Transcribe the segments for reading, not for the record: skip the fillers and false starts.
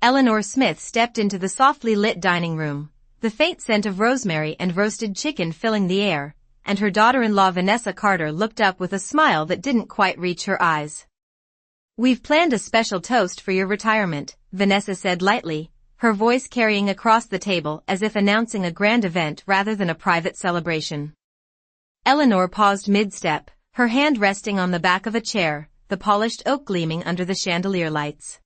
Eleanor Smith stepped into the softly lit dining room, the faint scent of rosemary and roasted chicken filling the air, and her daughter-in-law Vanessa Carter looked up with a smile that didn't quite reach her eyes. "We've planned a special toast for your retirement," Vanessa said lightly, her voice carrying across the table as if announcing a grand event rather than a private celebration. Eleanor paused mid-step, her hand resting on the back of a chair, the polished oak gleaming under the chandelier lights.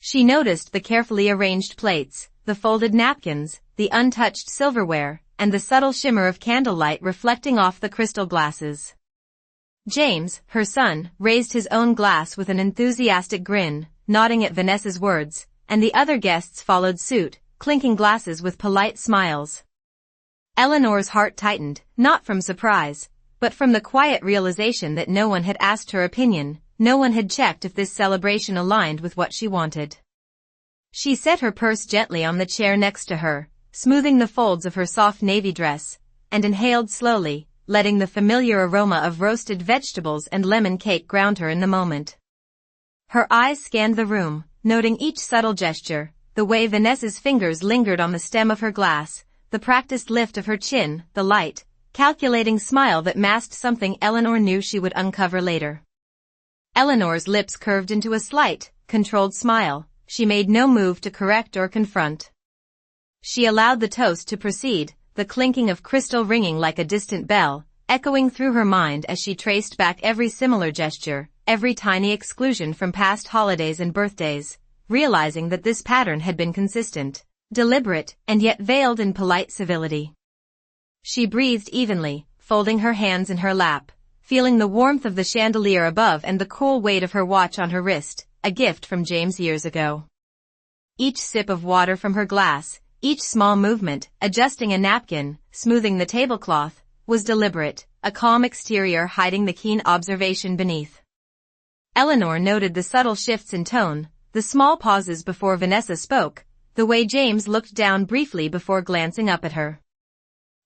She noticed the carefully arranged plates, the folded napkins, the untouched silverware, and the subtle shimmer of candlelight reflecting off the crystal glasses. James, her son, raised his own glass with an enthusiastic grin, nodding at Vanessa's words, and the other guests followed suit, clinking glasses with polite smiles. Eleanor's heart tightened, not from surprise, but from the quiet realization that no one had asked her opinion, no one had checked if this celebration aligned with what she wanted. She set her purse gently on the chair next to her, smoothing the folds of her soft navy dress, and inhaled slowly, letting the familiar aroma of roasted vegetables and lemon cake ground her in the moment. Her eyes scanned the room, noting each subtle gesture, the way Vanessa's fingers lingered on the stem of her glass, the practiced lift of her chin, the light, calculating smile that masked something Eleanor knew she would uncover later. Eleanor's lips curved into a slight, controlled smile. She made no move to correct or confront. She allowed the toast to proceed, the clinking of crystal ringing like a distant bell, echoing through her mind as she traced back every similar gesture, every tiny exclusion from past holidays and birthdays, realizing that this pattern had been consistent, deliberate, and yet veiled in polite civility. She breathed evenly, folding her hands in her lap, feeling the warmth of the chandelier above and the cool weight of her watch on her wrist, a gift from James years ago. Each sip of water from her glass, each small movement, adjusting a napkin, smoothing the tablecloth, was deliberate, a calm exterior hiding the keen observation beneath. Eleanor noted the subtle shifts in tone, the small pauses before Vanessa spoke, the way James looked down briefly before glancing up at her.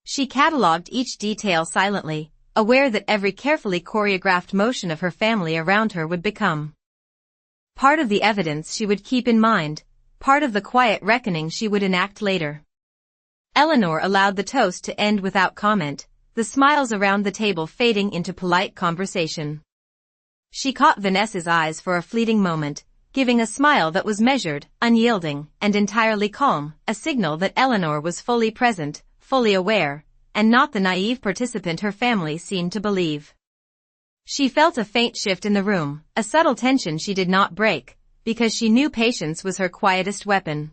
She catalogued each detail silently, aware that every carefully choreographed motion of her family around her would become part of the evidence she would keep in mind, part of the quiet reckoning she would enact later. Eleanor allowed the toast to end without comment, the smiles around the table fading into polite conversation. She caught Vanessa's eyes for a fleeting moment, giving a smile that was measured, unyielding, and entirely calm, a signal that Eleanor was fully present, fully aware, and not the naive participant her family seemed to believe. She felt a faint shift in the room, a subtle tension she did not break, because she knew patience was her quietest weapon.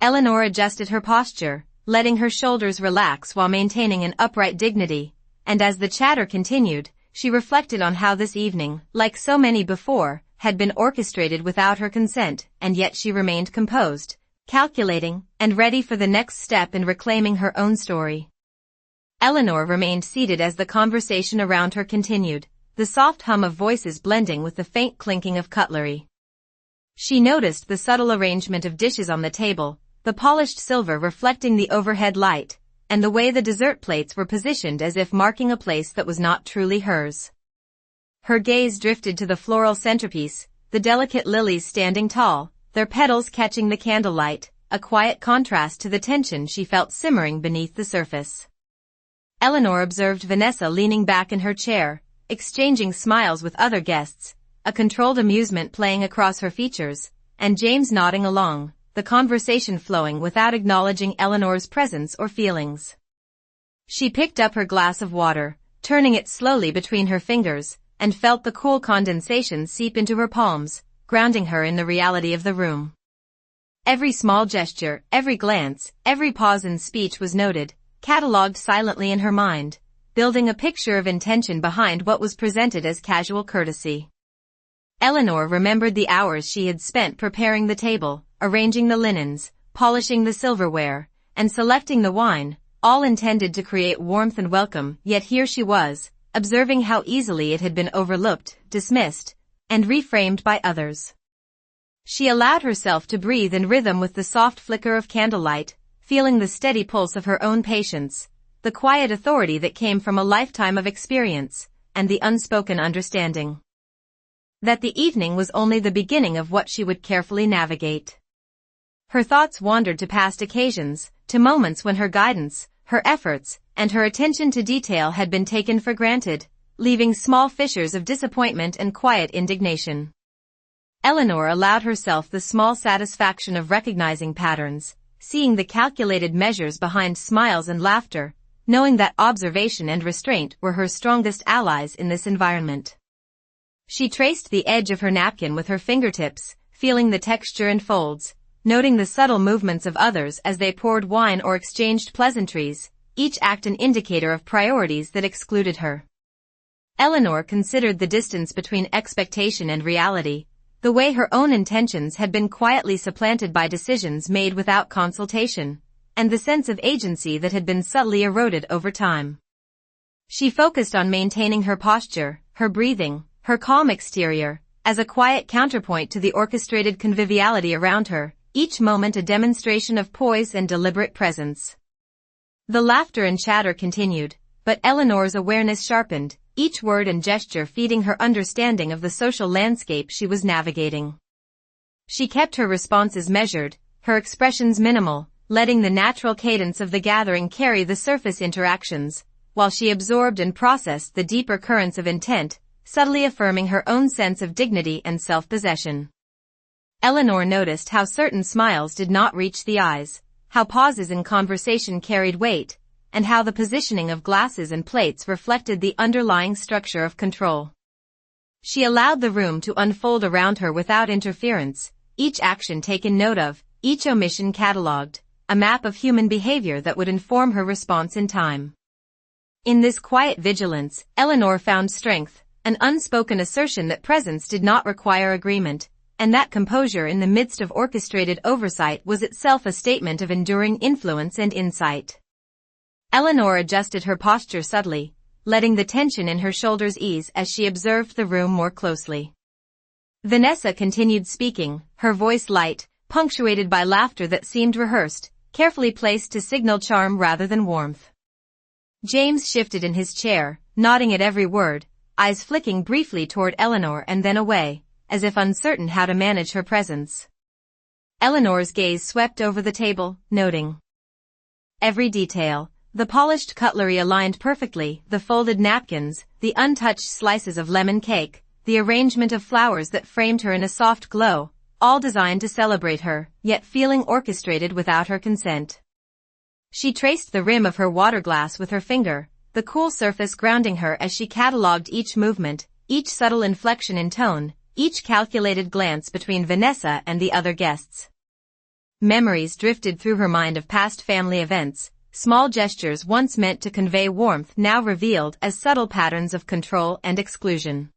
Eleanor adjusted her posture, letting her shoulders relax while maintaining an upright dignity, and as the chatter continued, she reflected on how this evening, like so many before, had been orchestrated without her consent, and yet she remained composed, calculating, and ready for the next step in reclaiming her own story. Eleanor remained seated as the conversation around her continued, the soft hum of voices blending with the faint clinking of cutlery. She noticed the subtle arrangement of dishes on the table, the polished silver reflecting the overhead light, and the way the dessert plates were positioned as if marking a place that was not truly hers. Her gaze drifted to the floral centerpiece, the delicate lilies standing tall, their petals catching the candlelight, a quiet contrast to the tension she felt simmering beneath the surface. Eleanor observed Vanessa leaning back in her chair, exchanging smiles with other guests, a controlled amusement playing across her features, and James nodding along, the conversation flowing without acknowledging Eleanor's presence or feelings. She picked up her glass of water, turning it slowly between her fingers, and felt the cool condensation seep into her palms, grounding her in the reality of the room. Every small gesture, every glance, every pause in speech was noted, catalogued silently in her mind, building a picture of intention behind what was presented as casual courtesy. Eleanor remembered the hours she had spent preparing the table, arranging the linens, polishing the silverware, and selecting the wine, all intended to create warmth and welcome, yet here she was, observing how easily it had been overlooked, dismissed, and reframed by others. She allowed herself to breathe in rhythm with the soft flicker of candlelight, feeling the steady pulse of her own patience, the quiet authority that came from a lifetime of experience, and the unspoken understanding that the evening was only the beginning of what she would carefully navigate. Her thoughts wandered to past occasions, to moments when her guidance, her efforts, and her attention to detail had been taken for granted, leaving small fissures of disappointment and quiet indignation. Eleanor allowed herself the small satisfaction of recognizing patterns, seeing the calculated measures behind smiles and laughter, knowing that observation and restraint were her strongest allies in this environment. She traced the edge of her napkin with her fingertips, feeling the texture and folds, noting the subtle movements of others as they poured wine or exchanged pleasantries, each act an indicator of priorities that excluded her. Eleanor considered the distance between expectation and reality, the way her own intentions had been quietly supplanted by decisions made without consultation, and the sense of agency that had been subtly eroded over time. She focused on maintaining her posture, her breathing, her calm exterior, as a quiet counterpoint to the orchestrated conviviality around her, each moment a demonstration of poise and deliberate presence. The laughter and chatter continued, but Eleanor's awareness sharpened, each word and gesture feeding her understanding of the social landscape she was navigating. She kept her responses measured, her expressions minimal, letting the natural cadence of the gathering carry the surface interactions, while she absorbed and processed the deeper currents of intent, subtly affirming her own sense of dignity and self-possession. Eleanor noticed how certain smiles did not reach the eyes, how pauses in conversation carried weight, and how the positioning of glasses and plates reflected the underlying structure of control. She allowed the room to unfold around her without interference, each action taken note of, each omission catalogued, a map of human behavior that would inform her response in time. In this quiet vigilance, Eleanor found strength, an unspoken assertion that presence did not require agreement, and that composure in the midst of orchestrated oversight was itself a statement of enduring influence and insight. Eleanor adjusted her posture subtly, letting the tension in her shoulders ease as she observed the room more closely. Vanessa continued speaking, her voice light, punctuated by laughter that seemed rehearsed, carefully placed to signal charm rather than warmth. James shifted in his chair, nodding at every word, eyes flicking briefly toward Eleanor and then away, as if uncertain how to manage her presence. Eleanor's gaze swept over the table, noting every detail. The polished cutlery aligned perfectly, the folded napkins, the untouched slices of lemon cake, the arrangement of flowers that framed her in a soft glow, all designed to celebrate her, yet feeling orchestrated without her consent. She traced the rim of her water glass with her finger, the cool surface grounding her as she catalogued each movement, each subtle inflection in tone, each calculated glance between Vanessa and the other guests. Memories drifted through her mind of past family events, small gestures once meant to convey warmth now revealed as subtle patterns of control and exclusion.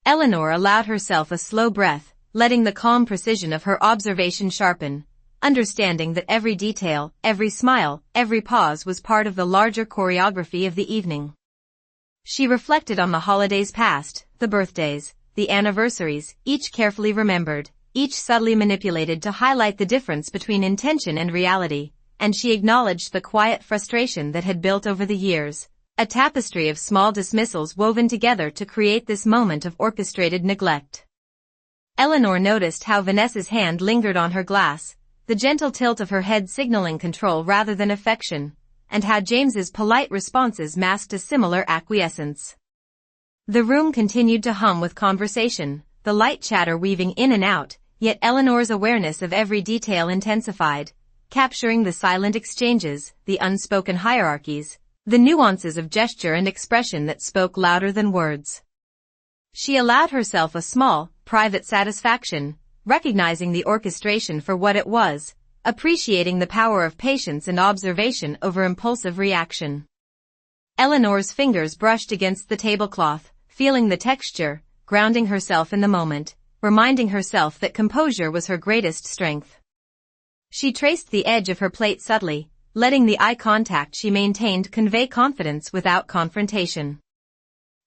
Eleanor allowed herself a slow breath, letting the calm precision of her observation sharpen, understanding that every detail, every smile, every pause was part of the larger choreography of the evening. She reflected on the holidays past, the birthdays, the anniversaries, each carefully remembered, each subtly manipulated to highlight the difference between intention and reality, and she acknowledged the quiet frustration that had built over the years, a tapestry of small dismissals woven together to create this moment of orchestrated neglect. Eleanor noticed how Vanessa's hand lingered on her glass, the gentle tilt of her head signaling control rather than affection, and how James's polite responses masked a similar acquiescence. The room continued to hum with conversation, the light chatter weaving in and out, yet Eleanor's awareness of every detail intensified, capturing the silent exchanges, the unspoken hierarchies, the nuances of gesture and expression that spoke louder than words. She allowed herself a small, private satisfaction, recognizing the orchestration for what it was, appreciating the power of patience and observation over impulsive reaction. Eleanor's fingers brushed against the tablecloth, feeling the texture, grounding herself in the moment, reminding herself that composure was her greatest strength. She traced the edge of her plate subtly, letting the eye contact she maintained convey confidence without confrontation.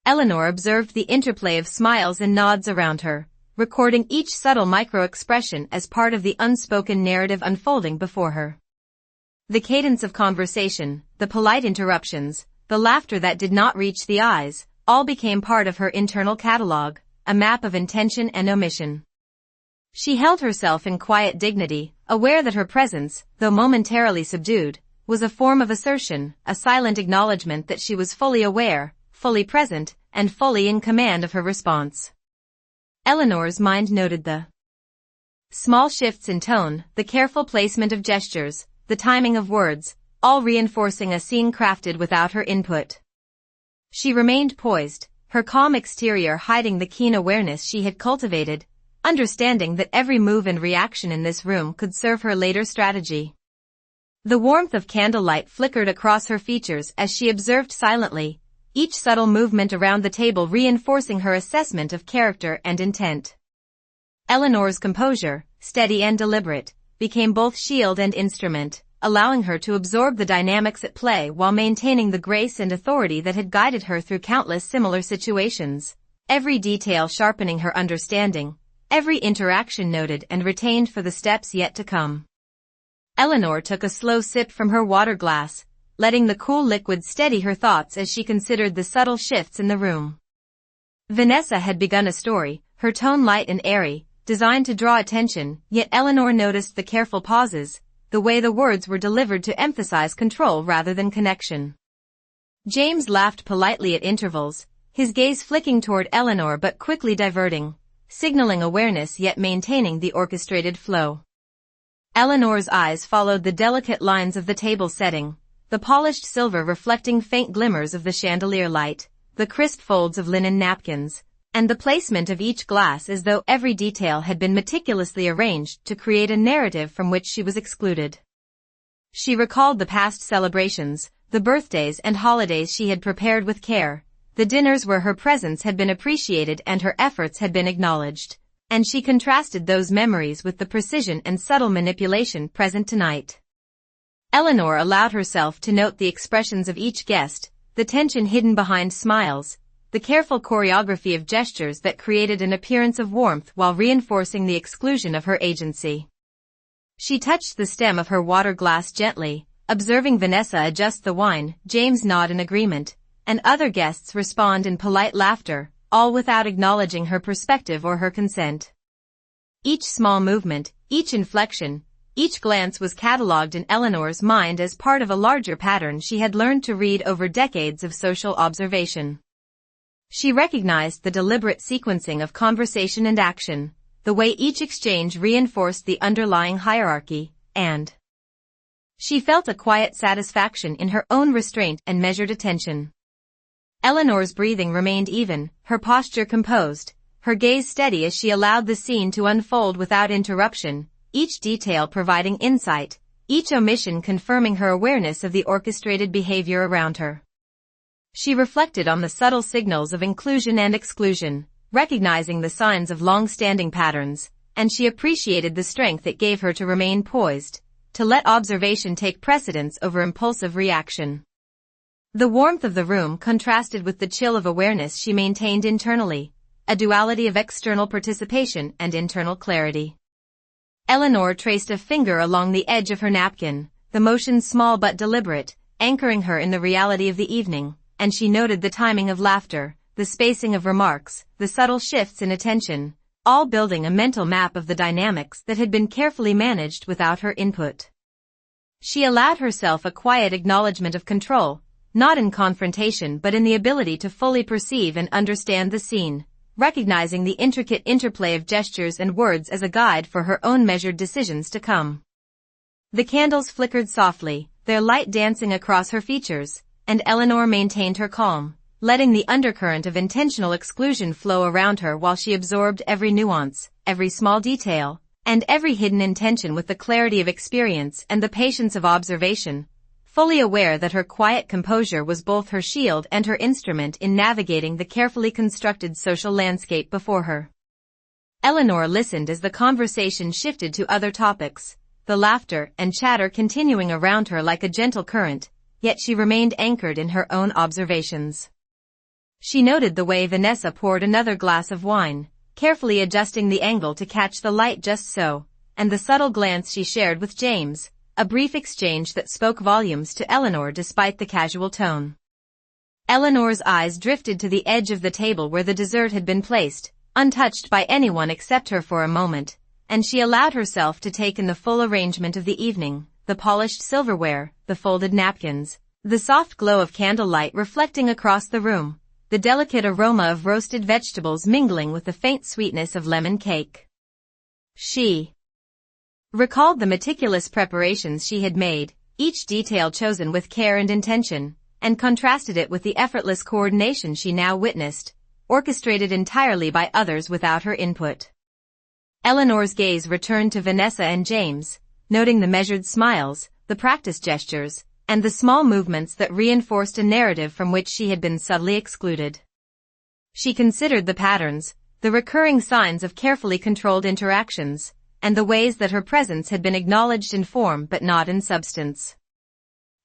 Eleanor observed the interplay of smiles and nods around her, recording each subtle micro-expression as part of the unspoken narrative unfolding before her. The cadence of conversation, the polite interruptions, the laughter that did not reach the eyes, all became part of her internal catalog, a map of intention and omission. She held herself in quiet dignity, aware that her presence, though momentarily subdued, was a form of assertion, a silent acknowledgement that she was fully aware, fully present, and fully in command of her response. Eleanor's mind noted the small shifts in tone, the careful placement of gestures, the timing of words, all reinforcing a scene crafted without her input. She remained poised, her calm exterior hiding the keen awareness she had cultivated, understanding that every move and reaction in this room could serve her later strategy. The warmth of candlelight flickered across her features as she observed silently, each subtle movement around the table reinforcing her assessment of character and intent. Eleanor's composure, steady and deliberate, became both shield and instrument, allowing her to absorb the dynamics at play while maintaining the grace and authority that had guided her through countless similar situations, every detail sharpening her understanding, every interaction noted and retained for the steps yet to come. Eleanor took a slow sip from her water glass, letting the cool liquid steady her thoughts as she considered the subtle shifts in the room. Vanessa had begun a story, her tone light and airy, designed to draw attention, yet Eleanor noticed the careful pauses, the way the words were delivered to emphasize control rather than connection. James laughed politely at intervals, his gaze flicking toward Eleanor but quickly diverting, signaling awareness yet maintaining the orchestrated flow. Eleanor's eyes followed the delicate lines of the table setting, the polished silver reflecting faint glimmers of the chandelier light, the crisp folds of linen napkins, and the placement of each glass as though every detail had been meticulously arranged to create a narrative from which she was excluded. She recalled the past celebrations, the birthdays and holidays she had prepared with care, the dinners where her presence had been appreciated and her efforts had been acknowledged, and she contrasted those memories with the precision and subtle manipulation present tonight. Eleanor allowed herself to note the expressions of each guest, the tension hidden behind smiles, the careful choreography of gestures that created an appearance of warmth while reinforcing the exclusion of her agency. She touched the stem of her water glass gently, observing Vanessa adjust the wine, James nod in agreement, and other guests respond in polite laughter, all without acknowledging her perspective or her consent. Each small movement, each inflection, each glance was catalogued in Eleanor's mind as part of a larger pattern she had learned to read over decades of social observation. She recognized the deliberate sequencing of conversation and action, the way each exchange reinforced the underlying hierarchy, and she felt a quiet satisfaction in her own restraint and measured attention. Eleanor's breathing remained even, her posture composed, her gaze steady as she allowed the scene to unfold without interruption, each detail providing insight, each omission confirming her awareness of the orchestrated behavior around her. She reflected on the subtle signals of inclusion and exclusion, recognizing the signs of long-standing patterns, and she appreciated the strength it gave her to remain poised, to let observation take precedence over impulsive reaction. The warmth of the room contrasted with the chill of awareness she maintained internally, a duality of external participation and internal clarity. Eleanor traced a finger along the edge of her napkin, the motion small but deliberate, anchoring her in the reality of the evening, and she noted the timing of laughter, the spacing of remarks, the subtle shifts in attention, all building a mental map of the dynamics that had been carefully managed without her input. She allowed herself a quiet acknowledgement of control, not in confrontation but in the ability to fully perceive and understand the scene, recognizing the intricate interplay of gestures and words as a guide for her own measured decisions to come. The candles flickered softly, their light dancing across her features, and Eleanor maintained her calm, letting the undercurrent of intentional exclusion flow around her while she absorbed every nuance, every small detail, and every hidden intention with the clarity of experience and the patience of observation, fully aware that her quiet composure was both her shield and her instrument in navigating the carefully constructed social landscape before her. Eleanor listened as the conversation shifted to other topics, the laughter and chatter continuing around her like a gentle current, yet she remained anchored in her own observations. She noted the way Vanessa poured another glass of wine, carefully adjusting the angle to catch the light just so, and the subtle glance she shared with James, a brief exchange that spoke volumes to Eleanor despite the casual tone. Eleanor's eyes drifted to the edge of the table where the dessert had been placed, untouched by anyone except her for a moment, and she allowed herself to take in the full arrangement of the evening, the polished silverware, the folded napkins, the soft glow of candlelight reflecting across the room, the delicate aroma of roasted vegetables mingling with the faint sweetness of lemon cake. She recalled the meticulous preparations she had made, each detail chosen with care and intention, and contrasted it with the effortless coordination she now witnessed, orchestrated entirely by others without her input. Eleanor's gaze returned to Vanessa and James, noting the measured smiles, the practiced gestures, and the small movements that reinforced a narrative from which she had been subtly excluded. She considered the patterns, the recurring signs of carefully controlled interactions, and the ways that her presence had been acknowledged in form but not in substance.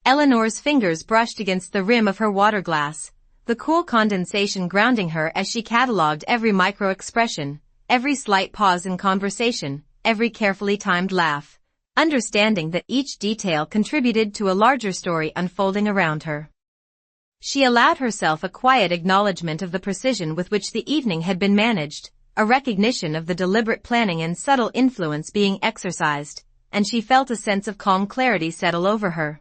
Eleanor's fingers brushed against the rim of her water glass, the cool condensation grounding her as she catalogued every micro-expression, every slight pause in conversation, every carefully timed laugh, understanding that each detail contributed to a larger story unfolding around her. She allowed herself a quiet acknowledgement of the precision with which the evening had been managed, a recognition of the deliberate planning and subtle influence being exercised, and she felt a sense of calm clarity settle over her.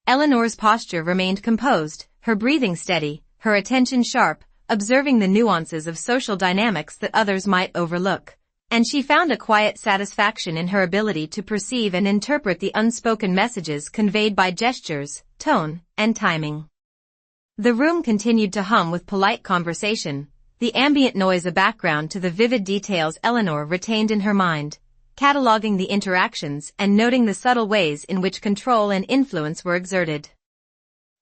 Eleanor's posture remained composed, her breathing steady, her attention sharp, observing the nuances of social dynamics that others might overlook. And she found a quiet satisfaction in her ability to perceive and interpret the unspoken messages conveyed by gestures, tone, and timing. The room continued to hum with polite conversation, the ambient noise a background to the vivid details Eleanor retained in her mind, cataloging the interactions and noting the subtle ways in which control and influence were exerted.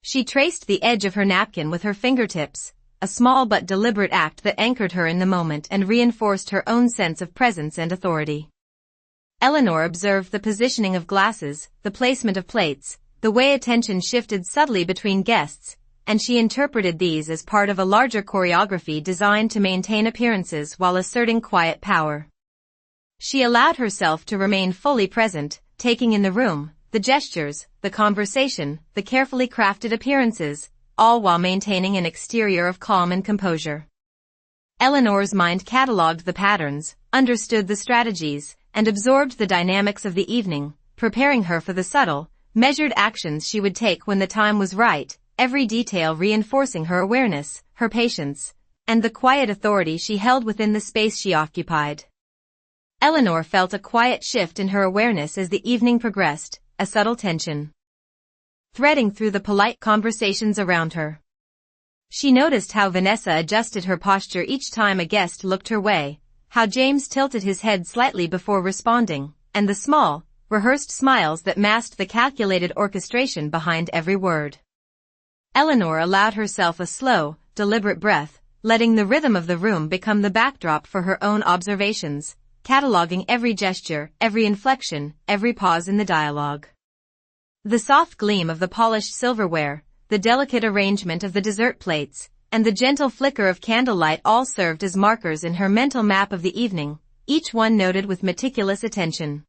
She traced the edge of her napkin with her fingertips, a small but deliberate act that anchored her in the moment and reinforced her own sense of presence and authority. Eleanor observed the positioning of glasses, the placement of plates, the way attention shifted subtly between guests, and she interpreted these as part of a larger choreography designed to maintain appearances while asserting quiet power. She allowed herself to remain fully present, taking in the room, the gestures, the conversation, the carefully crafted appearances, all while maintaining an exterior of calm and composure. Eleanor's mind catalogued the patterns, understood the strategies, and absorbed the dynamics of the evening, preparing her for the subtle, measured actions she would take when the time was right, every detail reinforcing her awareness, her patience, and the quiet authority she held within the space she occupied. Eleanor felt a quiet shift in her awareness as the evening progressed, a subtle tension threading through the polite conversations around her. She noticed how Vanessa adjusted her posture each time a guest looked her way, how James tilted his head slightly before responding, and the small, rehearsed smiles that masked the calculated orchestration behind every word. Eleanor allowed herself a slow, deliberate breath, letting the rhythm of the room become the backdrop for her own observations, cataloging every gesture, every inflection, every pause in the dialogue. The soft gleam of the polished silverware, the delicate arrangement of the dessert plates, and the gentle flicker of candlelight all served as markers in her mental map of the evening, each one noted with meticulous attention.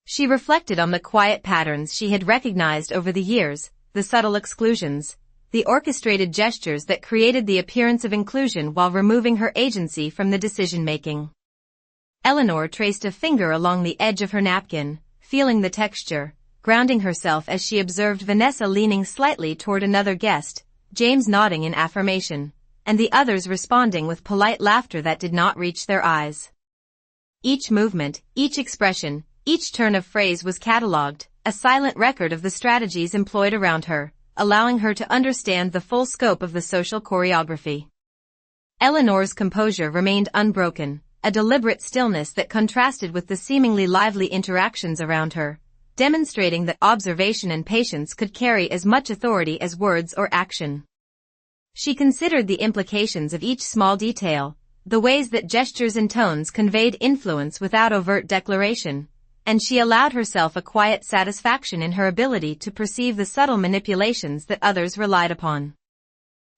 She reflected on the quiet patterns she had recognized over the years, the subtle exclusions, the orchestrated gestures that created the appearance of inclusion while removing her agency from the decision-making. Eleanor traced a finger along the edge of her napkin, feeling the texture, grounding herself as she observed Vanessa leaning slightly toward another guest, James nodding in affirmation, and the others responding with polite laughter that did not reach their eyes. Each movement, each expression, each turn of phrase was catalogued, a silent record of the strategies employed around her, allowing her to understand the full scope of the social choreography. Eleanor's composure remained unbroken, a deliberate stillness that contrasted with the seemingly lively interactions around her, demonstrating that observation and patience could carry as much authority as words or action. She considered the implications of each small detail, the ways that gestures and tones conveyed influence without overt declaration, and she allowed herself a quiet satisfaction in her ability to perceive the subtle manipulations that others relied upon.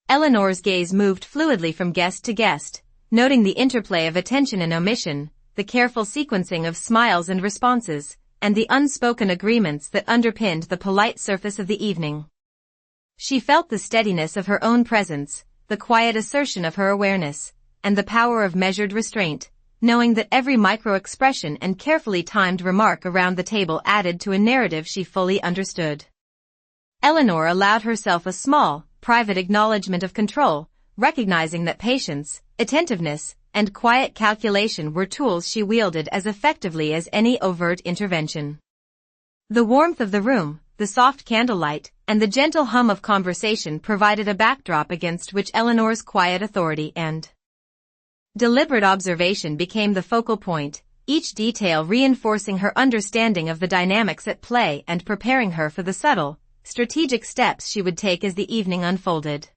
Eleanor's gaze moved fluidly from guest to guest, noting the interplay of attention and omission, the careful sequencing of smiles and responses, and the unspoken agreements that underpinned the polite surface of the evening. She felt the steadiness of her own presence, the quiet assertion of her awareness, and the power of measured restraint, knowing that every micro-expression and carefully timed remark around the table added to a narrative she fully understood. Eleanor allowed herself a small, private acknowledgement of control, recognizing that patience, attentiveness, and quiet calculation were tools she wielded as effectively as any overt intervention. The warmth of the room, the soft candlelight, and the gentle hum of conversation provided a backdrop against which Eleanor's quiet authority and deliberate observation became the focal point, each detail reinforcing her understanding of the dynamics at play and preparing her for the subtle, strategic steps she would take as the evening unfolded.